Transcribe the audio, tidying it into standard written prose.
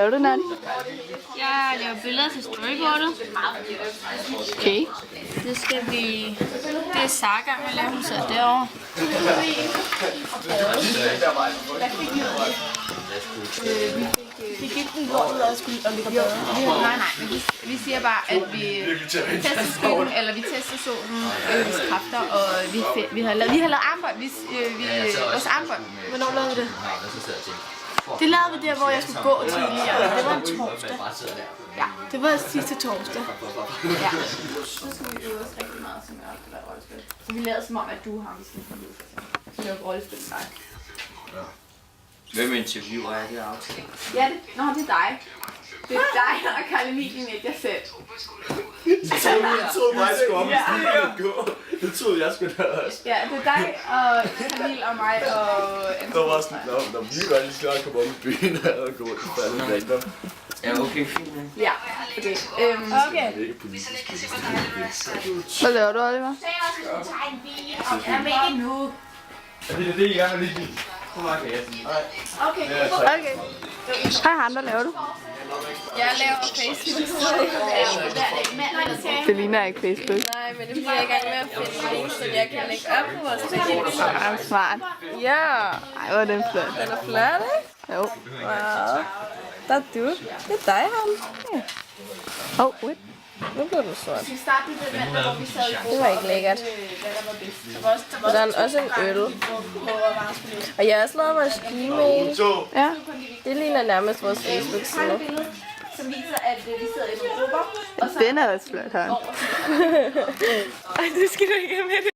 laver du, Nani? Jeg laver billeder til storyboardet. Okay. Det skal vi... Det er Saga, jeg laver, hun sidder derovre. Vi gik den lort ud og skulle ligge bedre. Nej, vi siger bare, at vi tester skyggen, eller vi tester solens kræfter, og vi har lavet armbånd. Vores armbånd. Hvornår lavede vi det? Det lavede vi der, hvor jeg skulle gå tidligere. Det var en torsdag. Ja. Det var sidste torsdag. Ja. Så skal vi øve os rigtig meget, som jeg også laver rollespil. Så vi lavede som om, at du har vi skal få det. Så laver rollespil med dig. Hvem interviewer er det aftale? Ja, det er dig. Det er dig og Karl Emil, ikke jeg selv. Jeg troede mig, skulle op og gå. Det troede jeg skulle da også. Ja, det er dig og Camille og mig og Der var sådan, når vi var lige snart komme op i byen og gå rundt og falde med dem. Ja, okay, fint. Ja, okay. Okay. Det er ikke politisk. Hvad laver du, Oliver? Jeg er med nu. Det er det, jeg har lige. Okay. Okay. Hej, han, hvad laver du? Jeg laver Facebook. Det ligner ikke Facebook. Nej, men det bliver jeg i gang med at finde en, som jeg kan lægge op på vores Facebook. Ej, smart. Ja, Ej, hvor er den flot. den er flot, ikke? Jo. Wow. Der er du. Det er dig, ham. Åh, wait. Nu bliver du sort. Vi startede det mandag, hvor vi sad i Det var ikke lækkert. Og der er også en øl. Og jeg har også lavet vores Gmail. Ja. Det ligner nærmest vores Facebook-side. som viser, at vi sidder i nogle grupper. Og så Den er også flot, han. Ej, det skal du ikke have med det.